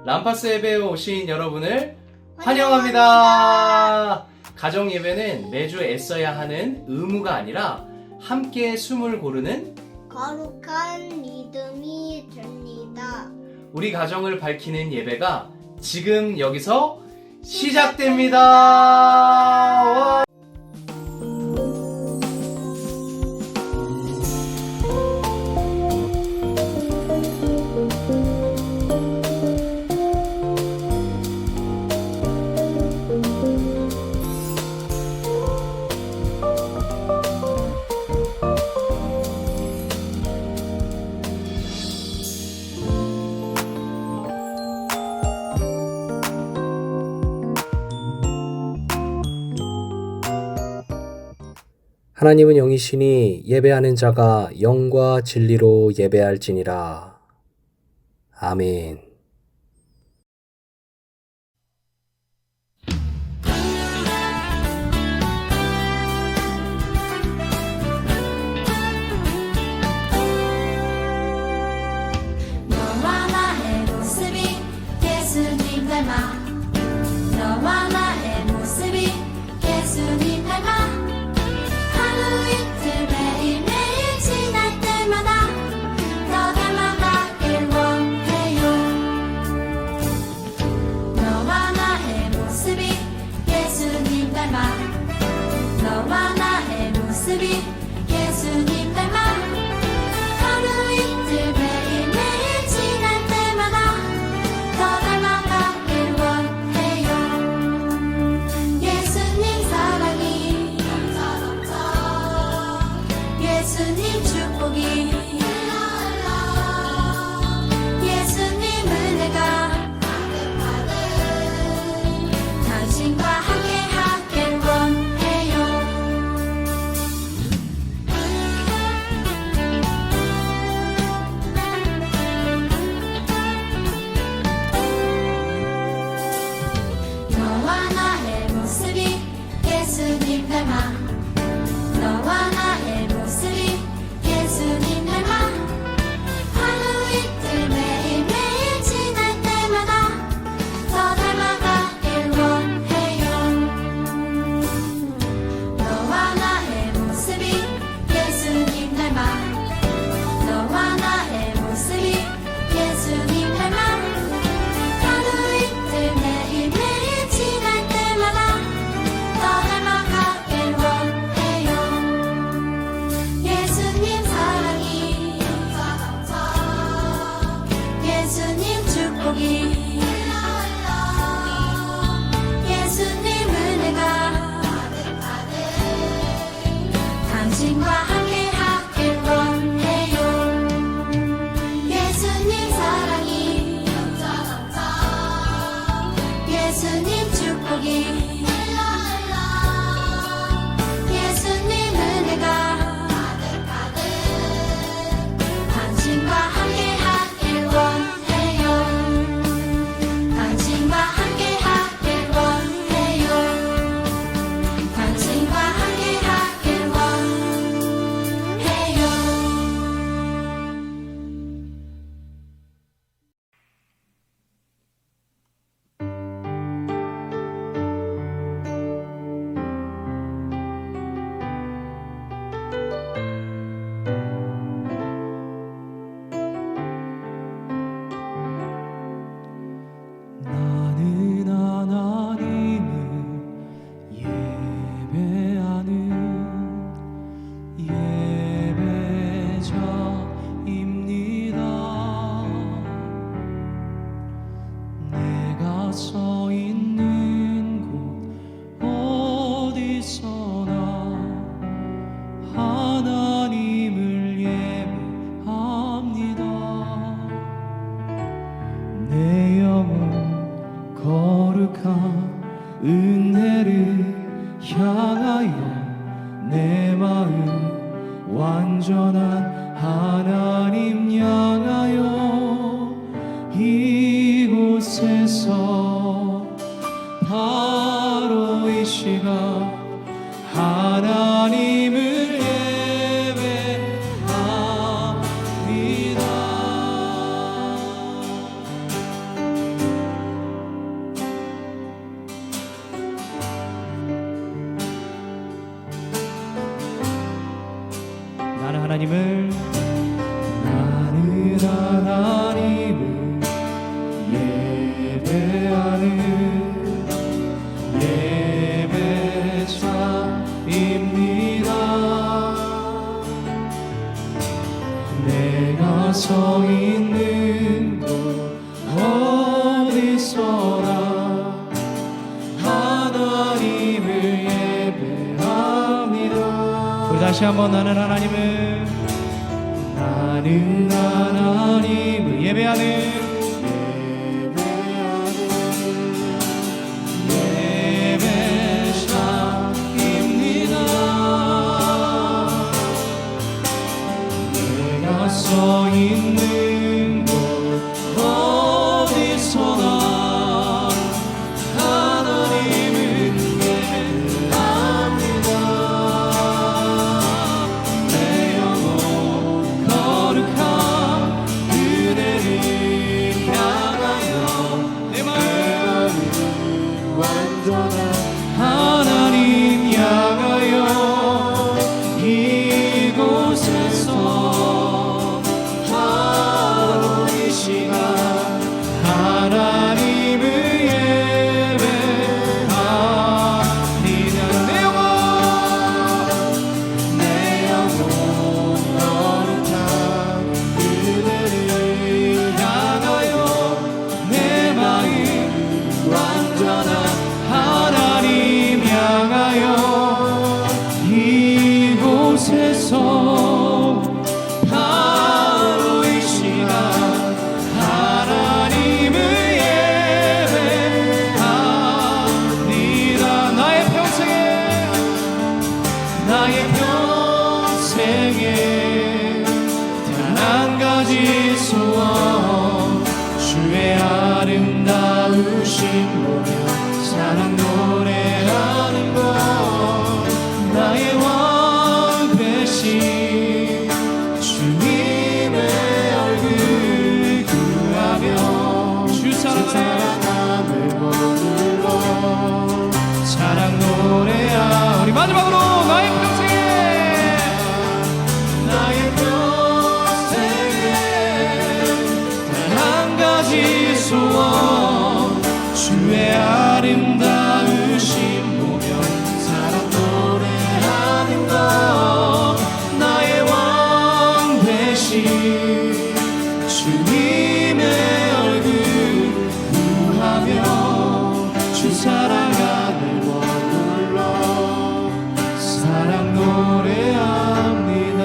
람파스 예배에 오신 여러분을 환영합니다. 가정 예배는 매주 애써야 하는 의무가 아니라 함께 숨을 고르는 거룩한 믿음이 됩니다. 우리 가정을 밝히는 예배가 지금 여기서 시작됩니다. 하나님은 영이시니 예배하는 자가 영과 진리로 예배할지니라. 아멘. 너와 나의 모습이 예수님 닮아 너와 나의 모습이 예수님 닮아 하루 이틀 매일매일 지날 때마다 더 닮아가길 원해요. 너와 나의 모습이 예수님 닮아 너와 나의 모습이 예수님 닮아 하루 이틀 매일매일 지날 때마다 더 닮아가길 원해요. 예수님 사랑이 예수님 축복이 예수님 은혜가 당신과 함께 하길 원해요. 너와 나의 모습이 예수님 닮아 너와 나의 모습이 예수님 닮아 하루 이틀 매일매일 지날 때마다 더 닮아가길 원해요. 너와 나의 모습이 예수님 닮아 너와 나의 모습이 예수님 닮아 하루 이틀 매일매일 지날 때마다 더 닮아가길 원해요. 예수님 사랑이 예수님 축복이 예수님 은혜가 당신과 함께 하길 원해요. 예수님 사랑이 예수님 축복이 예수님 은혜가 당신과 함께 하길 원해요. 당신과 함께 하길 원해요. 당신과 함께 하길 원해요. 나는 하나님을 예배하는 예배자입니다. 내가 서 있는 곳 어디서나 하나님을 예배합니다. 내 영혼 거룩한 은혜를 향하여 내 마음 완전한 하나님 향하여 이곳에서 바로 이 시간 하나님을 예배합니다. 하나님을 나는 하나님을 예배하는 예배자입니다. 내가 서 있는 곳 어디서나 하나님을 예배합니다. 우리 다시 한번 나는 하나님을 예배하는 예배자입니다. 내가 서 있는 곳 어디서나 하나님을 예배합니다. 내 영혼 거룩한 그대를 향하여 내 마음 완전한 하나님 향하여 이곳에서 바로 이 시간 하나님을 예배합니다. 내 영혼 거룩한 그대를 향하여 내 마음 완전한 하나님 향하여 이곳에서 바로 이 시간 하나님을 예배합니다. 나의 평생에 단 한 가지 소원 주의 아름다우신 보며 사랑 노래하는 것 나의 왕 되신 주님의 얼굴 구하며 주 사랑함을 머물러 사랑 노래하 우리 마지막으로 나의 평생에 단 한 가지 소원 주의 아름다우신 보며 사랑 노래하는 것 나의 왕 되신 주님의 얼굴 구하며 주 사랑하늘 머물러 사랑 노래합니다.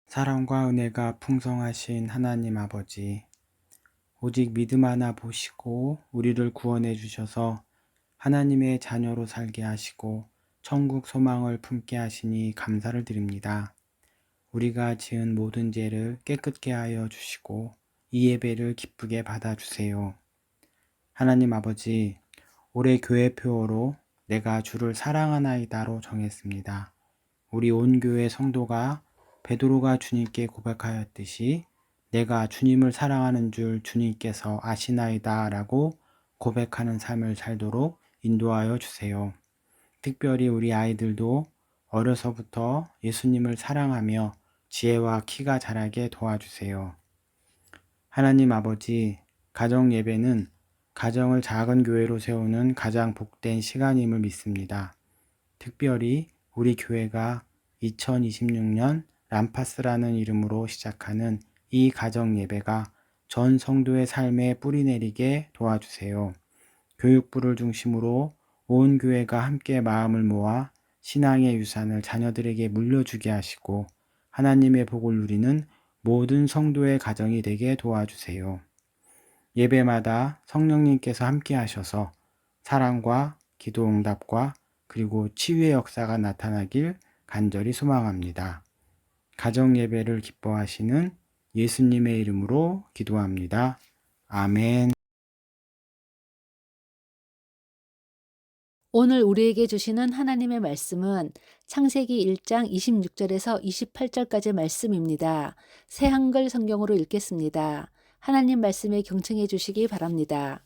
사랑과 은혜가 풍성하신 하나님 아버지, 오직 믿음 하나 보시고 우리를 구원해 주셔서 하나님의 자녀로 살게 하시고 천국 소망을 품게 하시니 감사를 드립니다. 우리가 지은 모든 죄를 깨끗게 하여 주시고 이 예배를 기쁘게 받아주세요. 하나님 아버지, 올해 교회 표어로 내가 주를 사랑하나이다로 정했습니다. 우리 온 교회 성도가 베드로가 주님께 고백하였듯이 내가 주님을 사랑하는 줄 주님께서 아시나이다 라고 고백하는 삶을 살도록 인도하여 주세요. 특별히 우리 아이들도 어려서부터 예수님을 사랑하며 지혜와 키가 자라게 도와주세요. 하나님 아버지, 가정 예배는 가정을 작은 교회로 세우는 가장 복된 시간임을 믿습니다. 특별히 우리 교회가 2026년 람파스라는 이름으로 시작하는 이 가정 예배가 전 성도의 삶에 뿌리 내리게 도와주세요. 교육부를 중심으로 온 교회가 함께 마음을 모아 신앙의 유산을 자녀들에게 물려주게 하시고 하나님의 복을 누리는 모든 성도의 가정이 되게 도와주세요. 예배마다 성령님께서 함께 하셔서 사랑과 기도 응답과 그리고 치유의 역사가 나타나길 간절히 소망합니다. 가정 예배를 기뻐하시는 예수님의 이름으로 기도합니다. 아멘. 오늘 우리에게 주시는 하나님의 말씀은 창세기 1장 26절에서 28절까지의 말씀입니다. 새 한글 성경으로 읽겠습니다. 하나님 말씀에 경청해 주시기 바랍니다.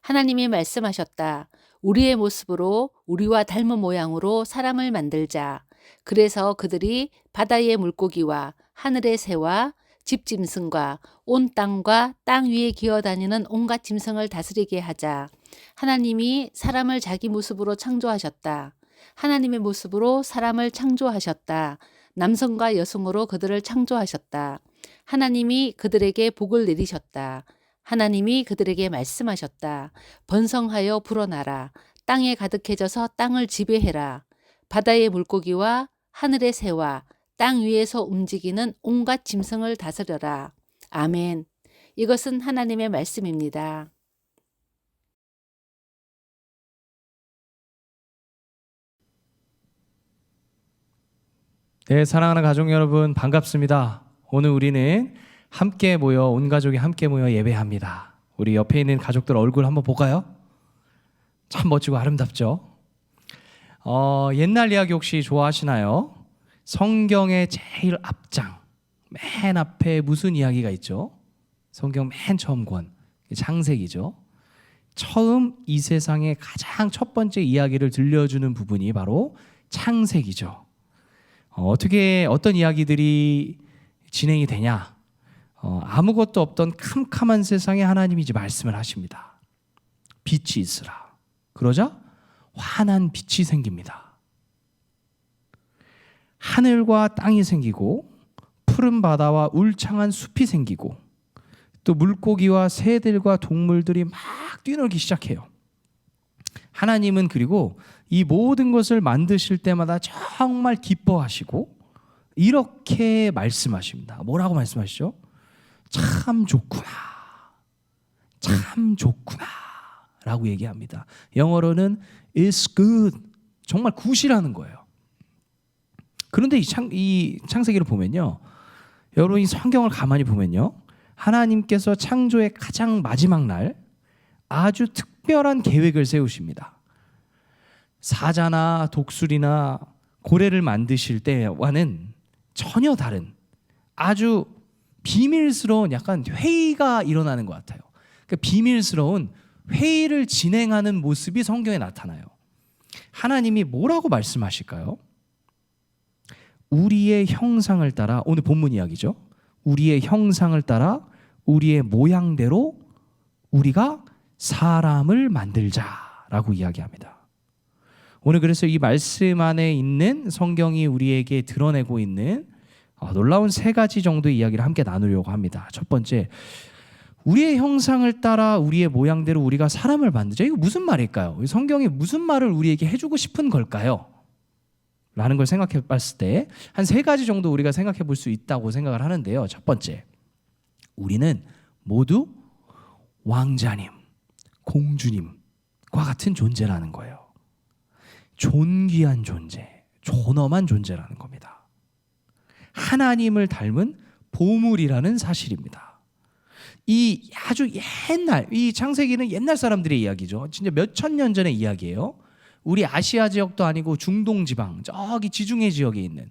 하나님이 말씀하셨다. 우리의 모습으로 우리와 닮은 모양으로 사람을 만들자. 그래서 그들이 바다의 물고기와 하늘의 새와 집짐승과 온 땅과 땅 위에 기어다니는 온갖 짐승을 다스리게 하자. 하나님이 사람을 자기 모습으로 창조하셨다. 하나님의 모습으로 사람을 창조하셨다. 남성과 여성으로 그들을 창조하셨다. 하나님이 그들에게 복을 내리셨다. 하나님이 그들에게 말씀하셨다. 번성하여 불어나라. 땅에 가득해져서 땅을 지배해라. 바다의 물고기와 하늘의 새와 땅 위에서 움직이는 온갖 짐승을 다스려라. 아멘. 이것은 하나님의 말씀입니다. 네, 사랑하는 가족 여러분 반갑습니다. 오늘 우리는 함께 모여 온 가족이 함께 모여 예배합니다. 우리 옆에 있는 가족들 얼굴 한번 볼까요? 참 멋지고 아름답죠? 옛날 이야기 혹시 좋아하시나요? 성경의 제일 앞장, 맨 앞에 무슨 이야기가 있죠? 성경 맨 처음 권, 창세기죠. 처음 이 세상의 가장 첫 번째 이야기를 들려주는 부분이 바로 창세기죠. 어떤 이야기들이 진행이 되냐? 아무것도 없던 캄캄한 세상에 하나님이 이제 말씀을 하십니다. 빛이 있으라. 그러자 환한 빛이 생깁니다. 하늘과 땅이 생기고 푸른 바다와 울창한 숲이 생기고 또 물고기와 새들과 동물들이 막 뛰놀기 시작해요. 하나님은 그리고 이 모든 것을 만드실 때마다 정말 기뻐하시고 이렇게 말씀하십니다. 뭐라고 말씀하시죠? 참 좋구나. 참 좋구나. 라고 얘기합니다. 영어로는 It's good. 정말 굿이라는 거예요. 그런데 이 창세기를 보면요. 여러분 이 성경을 가만히 보면요. 하나님께서 창조의 가장 마지막 날 아주 특별한 계획을 세우십니다. 사자나 독수리나 고래를 만드실 때와는 전혀 다른 아주 비밀스러운 약간 회의가 일어나는 것 같아요. 그러니까 비밀스러운 회의를 진행하는 모습이 성경에 나타나요. 하나님이 뭐라고 말씀하실까요? 우리의 형상을 따라, 오늘 본문 이야기죠. 우리의 형상을 따라 우리의 모양대로 우리가 사람을 만들자라고 이야기합니다. 오늘 그래서 이 말씀 안에 있는 성경이 우리에게 드러내고 있는 놀라운 세 가지 정도의 이야기를 함께 나누려고 합니다. 첫 번째, 우리의 형상을 따라 우리의 모양대로 우리가 사람을 만들자. 이거 무슨 말일까요? 성경이 무슨 말을 우리에게 해주고 싶은 걸까요? 라는 걸 생각해 봤을 때 한 세 가지 정도 우리가 생각해 볼 수 있다고 생각을 하는데요. 첫 번째, 우리는 모두 왕자님, 공주님과 같은 존재라는 거예요. 존귀한 존재, 존엄한 존재라는 겁니다. 하나님을 닮은 보물이라는 사실입니다. 이 아주 옛날, 이 창세기는 옛날 사람들의 이야기죠. 진짜 몇천 년 전의 이야기예요. 우리 아시아 지역도 아니고 중동 지방, 저기 지중해 지역에 있는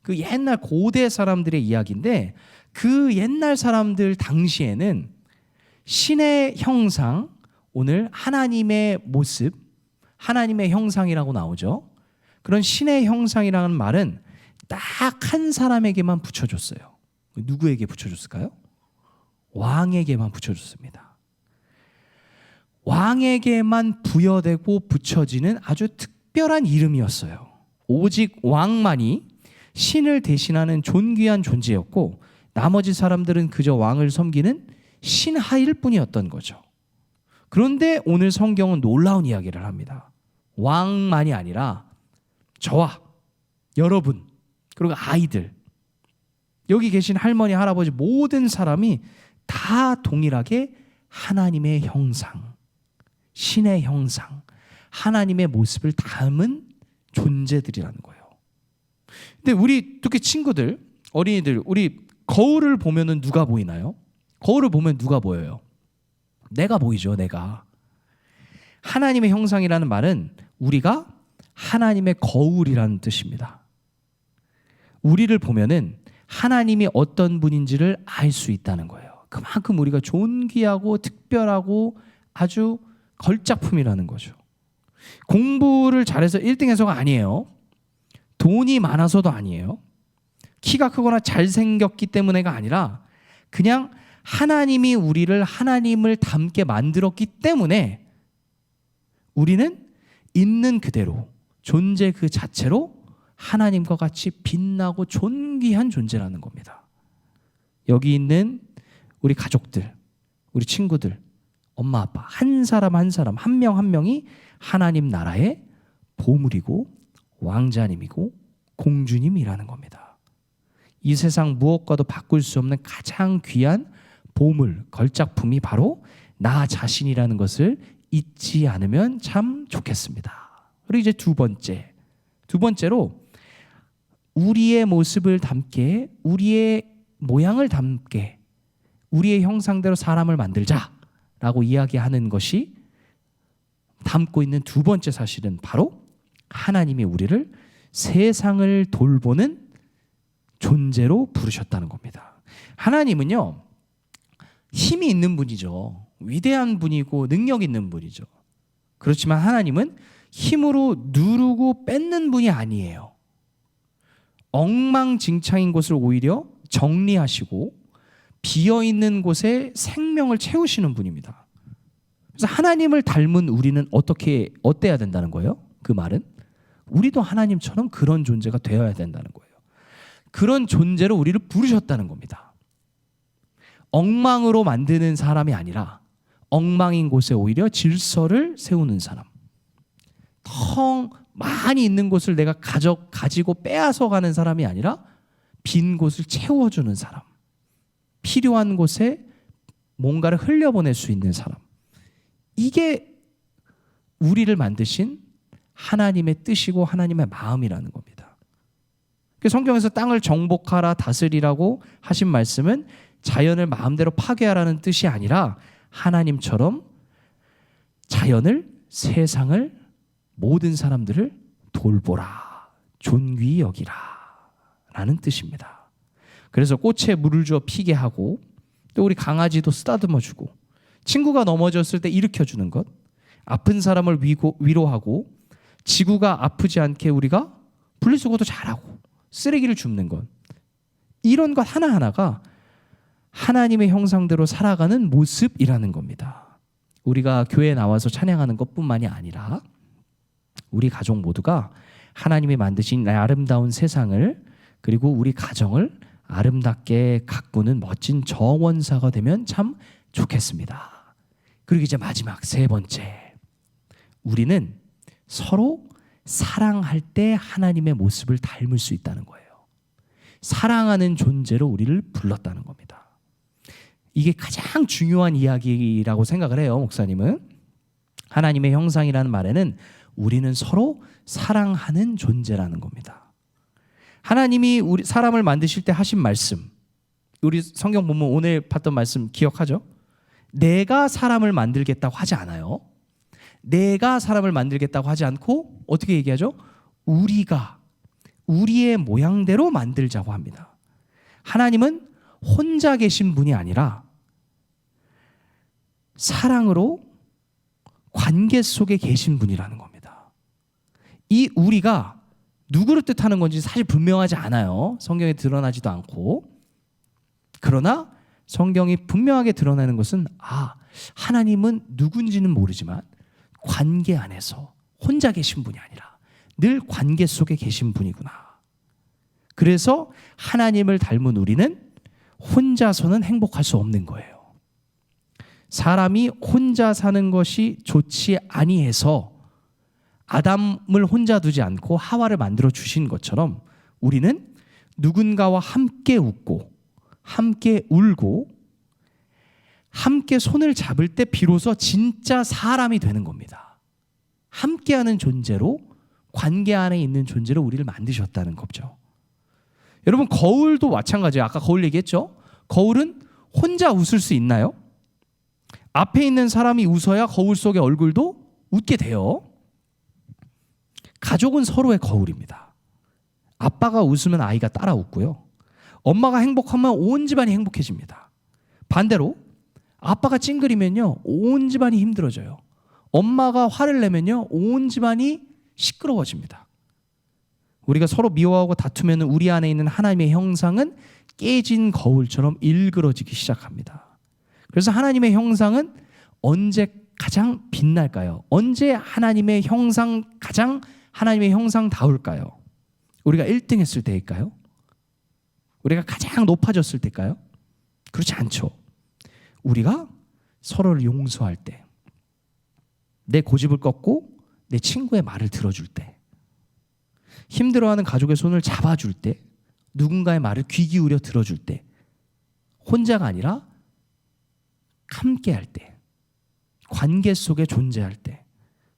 그 옛날 고대 사람들의 이야기인데, 그 옛날 사람들 당시에는 신의 형상, 오늘 하나님의 모습, 하나님의 형상이라고 나오죠. 그런 신의 형상이라는 말은 딱 한 사람에게만 붙여줬어요. 누구에게 붙여줬을까요? 왕에게만 붙여줬습니다. 왕에게만 부여되고 붙여지는 아주 특별한 이름이었어요. 오직 왕만이 신을 대신하는 존귀한 존재였고, 나머지 사람들은 그저 왕을 섬기는 신하일 뿐이었던 거죠. 그런데 오늘 성경은 놀라운 이야기를 합니다. 왕만이 아니라 저와 여러분, 그리고 아이들, 여기 계신 할머니, 할아버지, 모든 사람이 다 동일하게 하나님의 형상, 신의 형상, 하나님의 모습을 담은 존재들이라는 거예요. 근데 우리 특히 친구들, 어린이들, 우리 거울을 보면은 누가 보이나요? 거울을 보면 누가 보여요? 내가 보이죠, 내가. 하나님의 형상이라는 말은 우리가 하나님의 거울이라는 뜻입니다. 우리를 보면은 하나님이 어떤 분인지를 알 수 있다는 거예요. 그만큼 우리가 존귀하고 특별하고 아주 걸작품이라는 거죠. 공부를 잘해서 1등해서가 아니에요. 돈이 많아서도 아니에요. 키가 크거나 잘생겼기 때문에가 아니라 그냥 하나님이 우리를 하나님을 닮게 만들었기 때문에 우리는 있는 그대로 존재 그 자체로 하나님과 같이 빛나고 존귀한 존재라는 겁니다. 여기 있는 우리 가족들, 우리 친구들, 엄마 아빠 한 사람 한 사람 한 명 한 명이 하나님 나라의 보물이고 왕자님이고 공주님이라는 겁니다. 이 세상 무엇과도 바꿀 수 없는 가장 귀한 보물, 걸작품이 바로 나 자신이라는 것을 잊지 않으면 참 좋겠습니다. 그리고 이제 두 번째로 우리의 모습을 담게, 우리의 모양을 담게, 우리의 형상대로 사람을 만들자라고 이야기하는 것이 담고 있는 두 번째 사실은 바로 하나님이 우리를 세상을 돌보는 존재로 부르셨다는 겁니다. 하나님은요, 힘이 있는 분이죠. 위대한 분이고 능력 있는 분이죠. 그렇지만 하나님은 힘으로 누르고 뺏는 분이 아니에요. 엉망진창인 곳을 오히려 정리하시고 비어있는 곳에 생명을 채우시는 분입니다. 그래서 하나님을 닮은 우리는 어때야 된다는 거예요? 그 말은 우리도 하나님처럼 그런 존재가 되어야 된다는 거예요. 그런 존재로 우리를 부르셨다는 겁니다. 엉망으로 만드는 사람이 아니라 엉망인 곳에 오히려 질서를 세우는 사람. 텅 많이 있는 곳을 내가 가지고 빼앗아 가는 사람이 아니라 빈 곳을 채워주는 사람. 필요한 곳에 뭔가를 흘려보낼 수 있는 사람. 이게 우리를 만드신 하나님의 뜻이고 하나님의 마음이라는 겁니다. 성경에서 땅을 정복하라 다스리라고 하신 말씀은 자연을 마음대로 파괴하라는 뜻이 아니라 하나님처럼 자연을, 세상을, 모든 사람들을 돌보라, 존귀히 여기라 라는 뜻입니다. 그래서 꽃에 물을 주어 피게 하고 또 우리 강아지도 쓰다듬어 주고 친구가 넘어졌을 때 일으켜 주는 것, 아픈 사람을 위로하고 지구가 아프지 않게 우리가 분리수거도 잘하고 쓰레기를 줍는 것, 이런 것 하나하나가 하나님의 형상대로 살아가는 모습이라는 겁니다. 우리가 교회에 나와서 찬양하는 것뿐만이 아니라 우리 가족 모두가 하나님이 만드신 아름다운 세상을 그리고 우리 가정을 아름답게 가꾸는 멋진 정원사가 되면 참 좋겠습니다. 그리고 이제 마지막 세 번째, 우리는 서로 사랑할 때 하나님의 모습을 닮을 수 있다는 거예요. 사랑하는 존재로 우리를 불렀다는 겁니다. 이게 가장 중요한 이야기라고 생각을 해요. 목사님은 하나님의 형상이라는 말에는 우리는 서로 사랑하는 존재라는 겁니다. 하나님이 우리 사람을 만드실 때 하신 말씀, 우리 성경 보면 오늘 봤던 말씀 기억하죠? 내가 사람을 만들겠다고 하지 않아요. 내가 사람을 만들겠다고 하지 않고 어떻게 얘기하죠? 우리가 우리의 모양대로 만들자고 합니다. 하나님은 혼자 계신 분이 아니라 사랑으로 관계 속에 계신 분이라는 겁니다. 이 우리가 누구를 뜻하는 건지 사실 분명하지 않아요. 성경에 드러나지도 않고. 그러나 성경이 분명하게 드러나는 것은 하나님은 누군지는 모르지만 관계 안에서 혼자 계신 분이 아니라 늘 관계 속에 계신 분이구나. 그래서 하나님을 닮은 우리는 혼자서는 행복할 수 없는 거예요. 사람이 혼자 사는 것이 좋지 아니해서 아담을 혼자 두지 않고 하와를 만들어 주신 것처럼 우리는 누군가와 함께 웃고 함께 울고 함께 손을 잡을 때 비로소 진짜 사람이 되는 겁니다. 함께하는 존재로, 관계 안에 있는 존재로 우리를 만드셨다는 거죠. 여러분, 거울도 마찬가지예요. 아까 거울 얘기했죠? 거울은 혼자 웃을 수 있나요? 앞에 있는 사람이 웃어야 거울 속의 얼굴도 웃게 돼요. 가족은 서로의 거울입니다. 아빠가 웃으면 아이가 따라 웃고요. 엄마가 행복하면 온 집안이 행복해집니다. 반대로 아빠가 찡그리면요, 온 집안이 힘들어져요. 엄마가 화를 내면요, 온 집안이 시끄러워집니다. 우리가 서로 미워하고 다투면 우리 안에 있는 하나님의 형상은 깨진 거울처럼 일그러지기 시작합니다. 그래서 하나님의 형상은 언제 가장 빛날까요? 언제 하나님의 형상 가장 하나님의 형상다울까요? 우리가 1등 했을 때일까요? 우리가 가장 높아졌을 때일까요? 그렇지 않죠. 우리가 서로를 용서할 때, 내 고집을 꺾고 내 친구의 말을 들어줄 때, 힘들어하는 가족의 손을 잡아줄 때, 누군가의 말을 귀 기울여 들어줄 때, 혼자가 아니라 함께할 때, 관계 속에 존재할 때,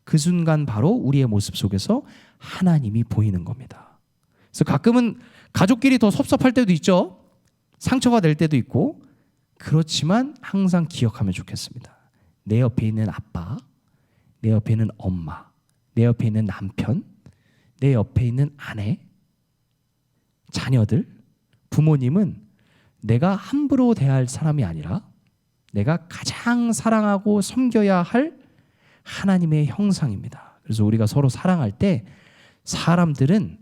그 순간 바로 우리의 모습 속에서 하나님이 보이는 겁니다. 그래서 가끔은 가족끼리 더 섭섭할 때도 있죠. 상처가 될 때도 있고. 그렇지만 항상 기억하면 좋겠습니다. 내 옆에 있는 아빠, 내 옆에 있는 엄마, 내 옆에 있는 남편, 내 옆에 있는 아내, 자녀들, 부모님은 내가 함부로 대할 사람이 아니라 내가 가장 사랑하고 섬겨야 할 하나님의 형상입니다. 그래서 우리가 서로 사랑할 때 사람들은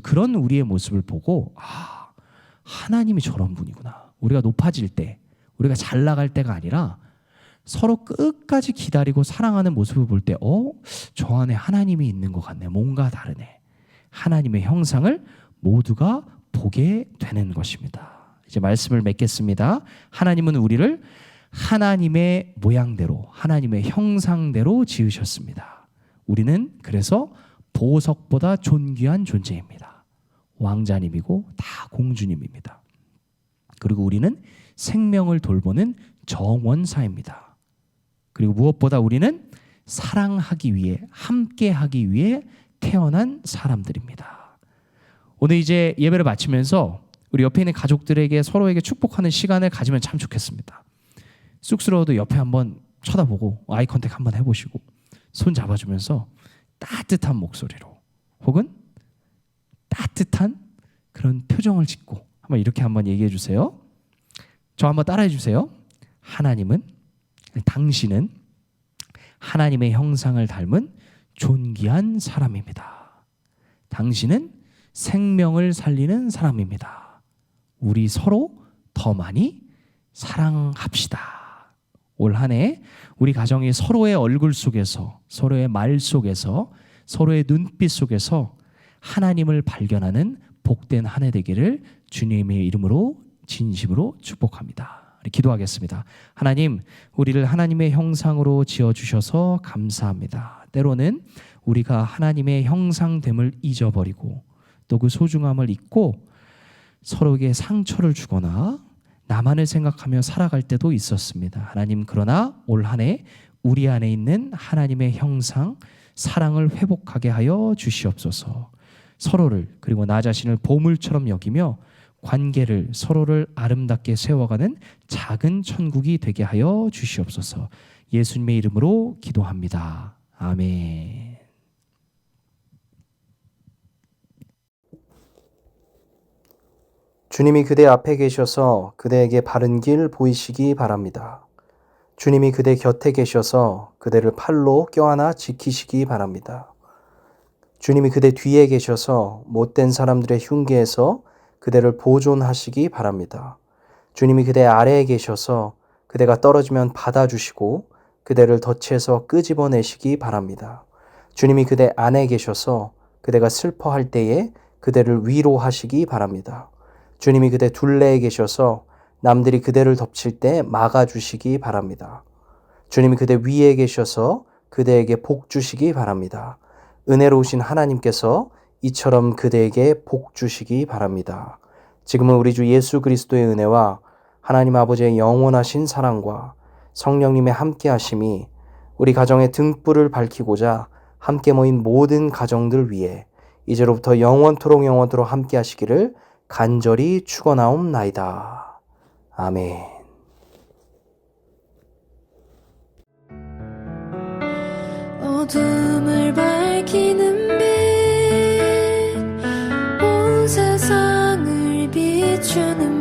그런 우리의 모습을 보고 하나님이 저런 분이구나. 우리가 높아질 때, 우리가 잘 나갈 때가 아니라 서로 끝까지 기다리고 사랑하는 모습을 볼 때 저 안에 하나님이 있는 것 같네. 뭔가 다르네. 하나님의 형상을 모두가 보게 되는 것입니다. 이제 말씀을 맺겠습니다. 하나님은 우리를 하나님의 모양대로, 하나님의 형상대로 지으셨습니다. 우리는 그래서 보석보다 존귀한 존재입니다. 왕자님이고 다 공주님입니다. 그리고 우리는 생명을 돌보는 정원사입니다. 그리고 무엇보다 우리는 사랑하기 위해, 함께하기 위해 태어난 사람들입니다. 오늘 이제 예배를 마치면서 우리 옆에 있는 가족들에게 서로에게 축복하는 시간을 가지면 참 좋겠습니다. 쑥스러워도 옆에 한번 쳐다보고 아이 컨택 한번 해보시고 손 잡아주면서 따뜻한 목소리로 혹은 따뜻한 그런 표정을 짓고 한번 얘기해 주세요. 저 한번 따라해 주세요. 당신은 하나님의 형상을 닮은 존귀한 사람입니다. 당신은 생명을 살리는 사람입니다. 우리 서로 더 많이 사랑합시다. 올 한 해 우리 가정이 서로의 얼굴 속에서, 서로의 말 속에서, 서로의 눈빛 속에서 하나님을 발견하는 복된 한 해 되기를 주님의 이름으로 진심으로 축복합니다. 기도하겠습니다. 하나님, 우리를 하나님의 형상으로 지어주셔서 감사합니다. 때로는 우리가 하나님의 형상됨을 잊어버리고 또 그 소중함을 잊고 서로에게 상처를 주거나 나만을 생각하며 살아갈 때도 있었습니다. 하나님, 그러나 올 한 해 우리 안에 있는 하나님의 형상, 사랑을 회복하게 하여 주시옵소서. 서로를 그리고 나 자신을 보물처럼 여기며 관계를 서로를 아름답게 세워가는 작은 천국이 되게 하여 주시옵소서. 예수님의 이름으로 기도합니다. 아멘. 주님이 그대 앞에 계셔서 그대에게 바른 길 보이시기 바랍니다. 주님이 그대 곁에 계셔서 그대를 팔로 껴안아 지키시기 바랍니다. 주님이 그대 뒤에 계셔서 못된 사람들의 흉계에서 그대를 보존하시기 바랍니다. 주님이 그대 아래에 계셔서 그대가 떨어지면 받아주시고 그대를 덫에서 끄집어내시기 바랍니다. 주님이 그대 안에 계셔서 그대가 슬퍼할 때에 그대를 위로하시기 바랍니다. 주님이 그대 둘레에 계셔서 남들이 그대를 덮칠 때 막아주시기 바랍니다. 주님이 그대 위에 계셔서 그대에게 복 주시기 바랍니다. 은혜로우신 하나님께서 이처럼 그대에게 복 주시기 바랍니다. 지금은 우리 주 예수 그리스도의 은혜와 하나님 아버지의 영원하신 사랑과 성령님의 함께하심이 우리 가정의 등불을 밝히고자 함께 모인 모든 가정들 위해 이제로부터 영원토록 함께하시기를 간절히 축원하옵나이다. 아멘. 어둠을 밝히는 빛, 온 세상을 비추 주는